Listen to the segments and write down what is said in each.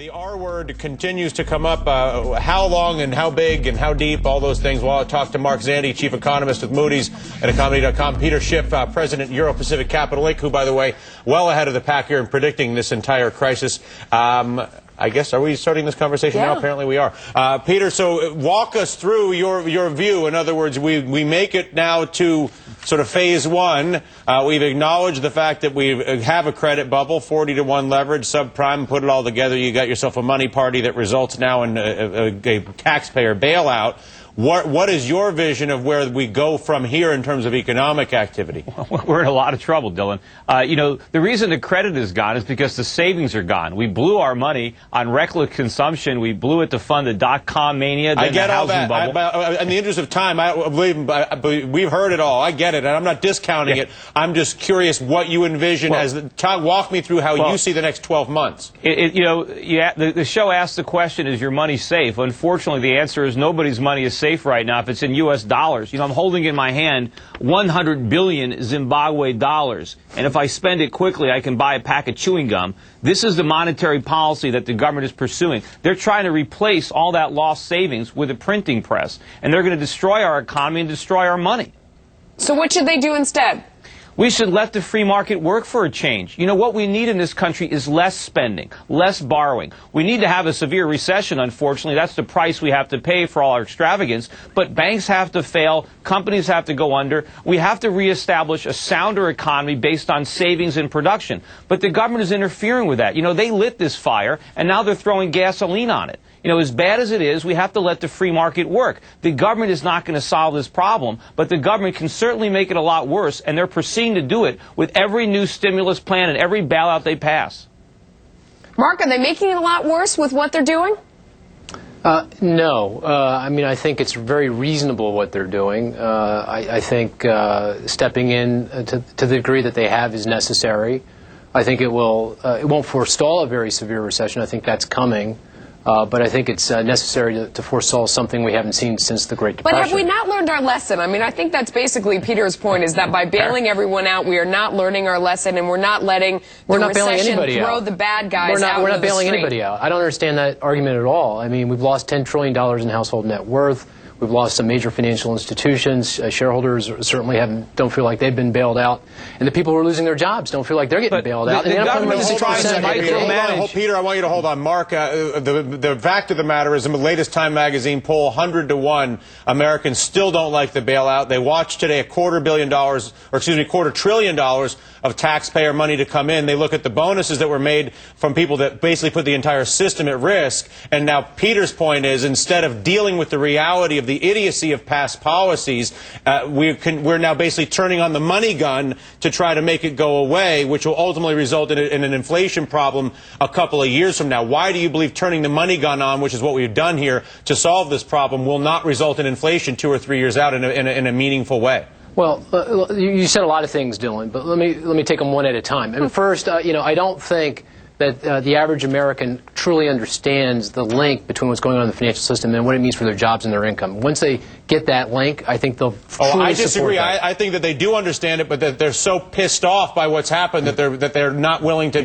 The R word continues to come up. How long and how big and how deep, all those things. Well, I'll talk to Mark Zandi, chief economist with Moody's and Economy.com. Peter Schiff, president, Euro-Pacific Capital Link, who, by the way, well ahead of the pack here in predicting this entire crisis. I guess, are we starting this conversation now? Apparently we are. Peter, so walk us through your view. In other words, we make it now to sort of phase one. We've acknowledged the fact that we have a credit bubble, 40-to-1 leverage, subprime, put it all together. You got yourself a money party that results now in a taxpayer bailout. What is your vision of where we go from here in terms of economic activity? We're in a lot of trouble, Dylan. You know, the reason the credit is gone is because the savings are gone. We blew our money on reckless consumption. We blew it to fund the dot-com mania, then the housing bubble. In the interest of time, we've heard it all. I get it, and I'm not discounting it. I'm just curious what you envision walk me through how you see the next 12 months. The show asks the question, is your money safe? Unfortunately, the answer is nobody's money is safe right now if it's in U.S. dollars. You know, I'm holding in my hand 100 billion Zimbabwe dollars, and if I spend it quickly, I can buy a pack of chewing gum. This is the monetary policy that the government is pursuing. They're trying to replace all that lost savings with a printing press, and they're going to destroy our economy and destroy our money. So what should they do instead? We should let the free market work for a change. You know, what we need in this country is less spending, less borrowing. We need to have a severe recession, unfortunately. That's the price we have to pay for all our extravagance. But banks have to fail. Companies have to go under. We have to reestablish a sounder economy based on savings and production. But the government is interfering with that. You know, they lit this fire, and now they're throwing gasoline on it. You know, as bad as it is, we have to let the free market work. The government is not going to solve this problem, but the government can certainly make it a lot worse, and they're proceeding to do it with every new stimulus plan and every bailout they pass. Mark, are they making it a lot worse with what they're doing? No. I mean, I think it's very reasonable what they're doing. I think stepping in to the degree that they have is necessary. I think it won't forestall a very severe recession. I think that's coming. But I think it's necessary to forestall something we haven't seen since the Great Depression. But have we not learned our lesson? I mean, I think that's basically Peter's point, is that by bailing everyone out, we are not learning our lesson, and we're not letting the recession throw the bad guys out. We're not bailing anybody out. I don't understand that argument at all. I mean, we've lost $10 trillion in household net worth. We've lost some major financial institutions. Shareholders certainly don't feel like they've been bailed out. And the people who are losing their jobs don't feel like they're getting bailed out. Peter, I want you to hold on. Mark, the fact of the matter is, in the latest Time magazine poll, 100-to-1 Americans still don't like the bailout. They watched today $250 billion of taxpayer money to come in. They look at the bonuses that were made from people that basically put the entire system at risk. And now Peter's point is, instead of dealing with the reality of the idiocy of past policies, we're now basically turning on the money gun to try to make it go away, which will ultimately result in an inflation problem a couple of years from now. Why do you believe turning the money gun on, which is what we've done here to solve this problem, will not result in inflation 2 or 3 years out in a meaningful way? Well, you said a lot of things, Dylan, but let me take them one at a time. And first, you know, I don't think that the average American truly understands the link between what's going on in the financial system and what it means for their jobs and their income. Once they get that link, I think they'll truly I disagree. I think that they do understand it, but that they're so pissed off by what's happened that they're not willing to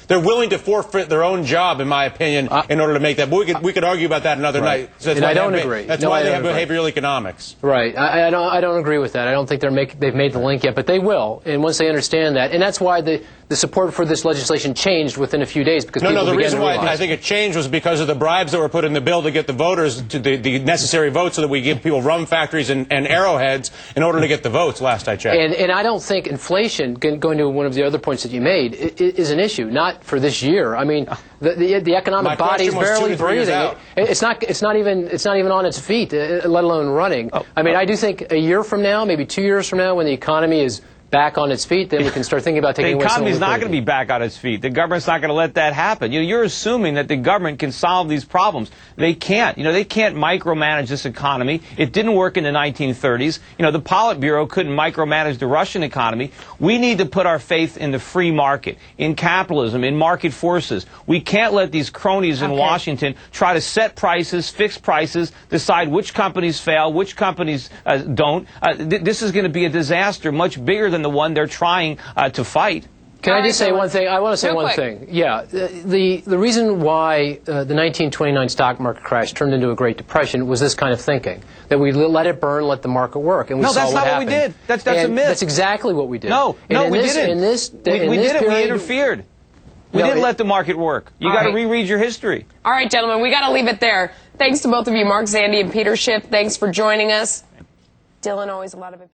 they're willing to forfeit their own job, in my opinion, in order to make that. But we could argue about that another night. So and I don't agree. That's why they have behavioral economics. Right. I don't agree with that. I don't think they've made the link yet, but they will. And once they understand that, and that's why the support for this legislation changed within a few days, because the reason why I think it changed was because of the bribes that were put in the bill to get the voters to the necessary votes, so that we give people rum factories and arrowheads in order to get the votes. Last I checked. And I don't think inflation, going to one of the other points that you made, is an issue. Not for this year. I mean, the economic body is barely breathing. It's not even on its feet, let alone running. I mean, I do think a year from now, maybe 2 years from now, when the economy is back on its feet, then we can start thinking about taking away some of the economy's not going to be back on its feet. The government's not going to let that happen. You know, you're assuming that the government can solve these problems. They can't. You know, they can't micromanage this economy. It didn't work in the 1930s. You know, the Politburo couldn't micromanage the Russian economy. We need to put our faith in the free market, in capitalism, in market forces. We can't let these cronies in Washington try to set prices, fix prices, decide which companies fail, which companies don't. This is going to be a disaster much bigger than the one they're trying to fight. Can I just say one thing? I want to say one thing. Yeah, the reason why the 1929 stock market crash turned into a Great Depression was this kind of thinking, that we let it burn, let the market work, and we saw what happened. No, that's not what we did. That's a myth. That's exactly what we did. No, we didn't. We interfered. We didn't let the market work. You got to reread your history. All right, gentlemen, we got to leave it there. Thanks to both of you, Mark Zandi and Peter Schiff. Thanks for joining us. Dylan, always a lot of it.